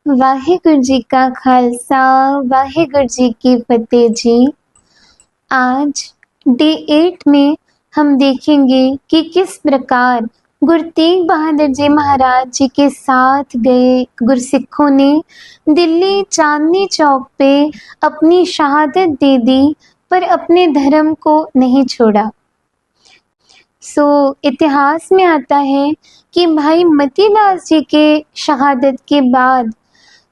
वाहेगुरु जी का खालसा, वाहेगुरु जी की फतेह जी। आज डे 8 में हम देखेंगे कि किस प्रकार गुरु तेग बहादुर जी महाराज जी के साथ गए गुरसिखों ने दिल्ली चांदनी चौक पे अपनी शहादत दे दी, पर अपने धर्म को नहीं छोड़ा। इतिहास में आता है कि भाई मतीदास जी के शहादत के बाद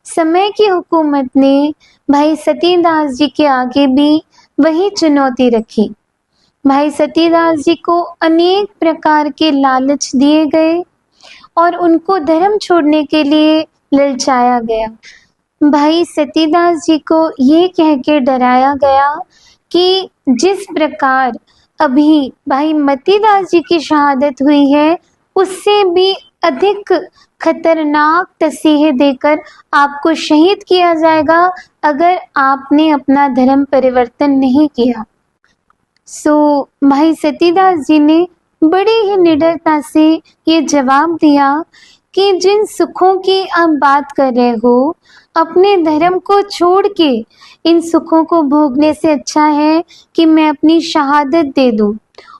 समय की हुकूमत ने भाई सतीदास जी के आगे भी वही चुनौती रखी। भाई सतीदास जी को अनेक प्रकार के लालच दिए गए और उनको धर्म छोड़ने के लिए ललचाया गया। भाई सतीदास जी को ये कह के डराया गया कि जिस प्रकार अभी भाई मतीदास जी की शहादत हुई है, उससे भी अधिक खतरनाक तसीहे देकर आपको शहीद किया जाएगा अगर आपने अपना धर्म परिवर्तन नहीं किया। भाई सतीदास जी ने बड़ी ही निडरता से ये जवाब दिया कि जिन सुखों की आप बात कर रहे हो, अपने धर्म को छोड़ के इन सुखों को भोगने से अच्छा है कि मैं अपनी शहादत दे दूं।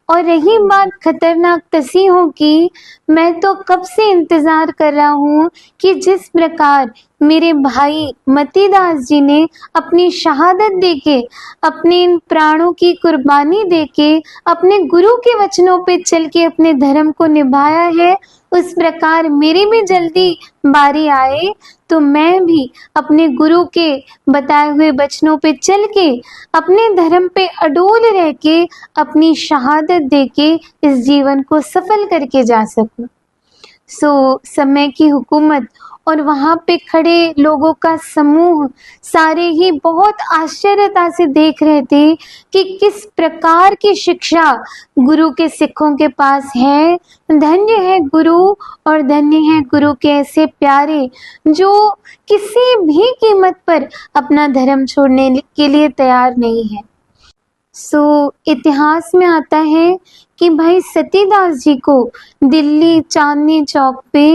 और रही बात खतरनाक तसीहों की, मैं तो कब से इंतजार कर रहा हूँ कि जिस प्रकार मेरे भाई मतीदास जी ने अपनी शहादत देके, अपने इन प्राणों की कुर्बानी देके, अपने गुरु के वचनों पे चल के अपने धर्म को निभाया है, उस प्रकार मेरी भी जल्दी बारी आए तो मैं भी अपने गुरु के बताए हुए वचनों पे चल के, अपने धर्म पे अडोल रह के, अपनी शहादत देके इस जीवन को सफल करके जा सकूं। समय की हुकूमत और वहां पे खड़े लोगों का समूह सारे ही बहुत आश्चर्यता से देख रहे थे कि किस प्रकार की शिक्षा गुरु के सिखों के पास है। धन्य है गुरु और धन्य है गुरु के ऐसे प्यारे जो किसी भी कीमत पर अपना धर्म छोड़ने के लिए तैयार नहीं है। इतिहास में आता है कि भाई सतीदास जी को दिल्ली चांदनी चौक पे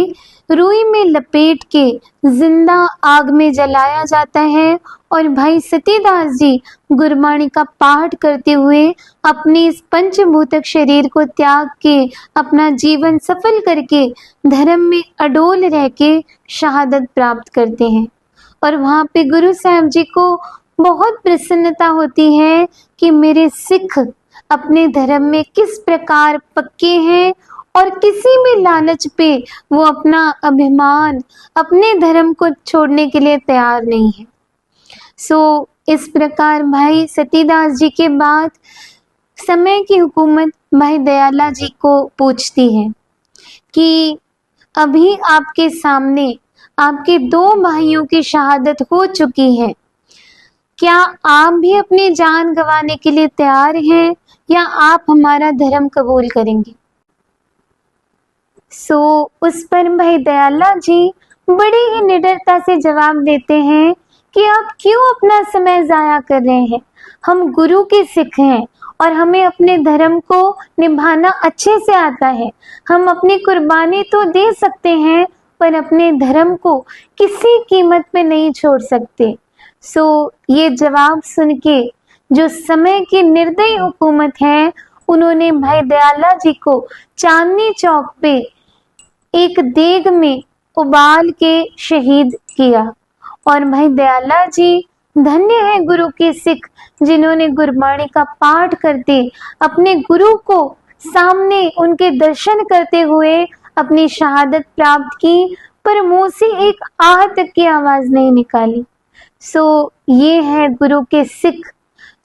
रुई में लपेट के जिंदा आग में जलाया जाता है और भाई सतीदास जी गुरबाणी का पाठ करते हुए अपने इस पंचभूतक शरीर को त्याग के अपना जीवन सफल करके धर्म में अडोल रह के शहादत प्राप्त करते हैं। और वहां पे गुरु साहब जी को बहुत प्रसन्नता होती है कि मेरे सिख अपने धर्म में किस प्रकार पक्के हैं और किसी भी लालच पे वो अपना अभिमान, अपने धर्म को छोड़ने के लिए तैयार नहीं है। इस प्रकार भाई सतीदास जी के बाद समय की हुकूमत भाई दयाला जी को पूछती है कि अभी आपके सामने आपके 2 भाइयों की शहादत हो चुकी है, क्या आप भी अपनी जान गंवाने के लिए तैयार हैं या आप हमारा धर्म कबूल करेंगे? उस पर भाई दयाला जी बड़ी ही निडरता से जवाब देते हैं कि आप क्यों अपना समय जाया कर रहे हैं। हम गुरु के सिख हैं और हमें अपने धर्म को निभाना अच्छे से आता है। हम अपनी कुर्बानी तो दे सकते हैं पर अपने धर्म को किसी कीमत पे नहीं छोड़ सकते। ये जवाब सुन के जो समय की निर्दयी हुकूमत है, उन्होंने भाई दयाला जी को चांदनी चौक पे एक देग में उबाल के शहीद किया। और भाई दयाला जी धन्य है गुरु के सिख जिन्होंने गुरबाणी का पाठ करते अपने गुरु को सामने उनके दर्शन करते हुए अपनी शहादत प्राप्त की, पर मुंह से एक आह तक की आवाज नहीं निकाली। ये है गुरु के सिख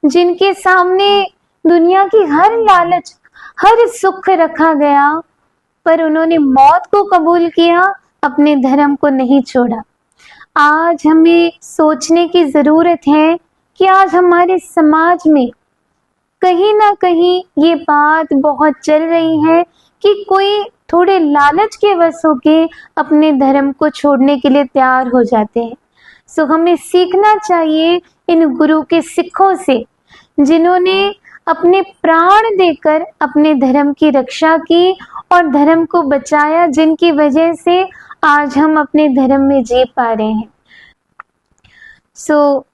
जिनके सामने दुनिया की हर लालच, हर सुख रखा गया, पर उन्होंने मौत को कबूल किया, अपने धर्म को नहीं छोड़ा। आज हमें सोचने की जरूरत है कि आज हमारे समाज में कहीं ना कहीं ये बात बहुत चल रही है कि कोई थोड़े लालच के वश होके अपने धर्म को छोड़ने के लिए तैयार हो जाते हैं। हमें सीखना चाहिए इन गुरु के सिखों से जिन्होंने अपने प्राण देकर अपने धर्म की रक्षा की और धर्म को बचाया, जिनकी वजह से आज हम अपने धर्म में जी पा रहे हैं।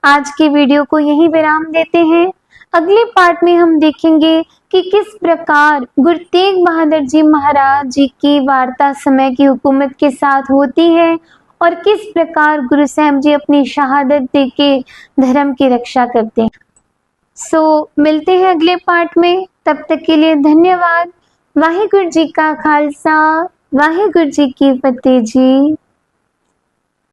आज की वीडियो को यहीं विराम देते हैं। अगले पार्ट में हम देखेंगे कि किस प्रकार गुरु तेग बहादुर जी महाराज जी की वार्ता समय की हुकूमत के साथ होती है और किस प्रकार गुरु साहब जी अपनी शहादत देके धर्म की रक्षा करते हैं। मिलते हैं अगले पार्ट में। तब तक के लिए धन्यवाद। वाहिगुरु जी का खालसा, वाहिगुरु जी की फतेह जी।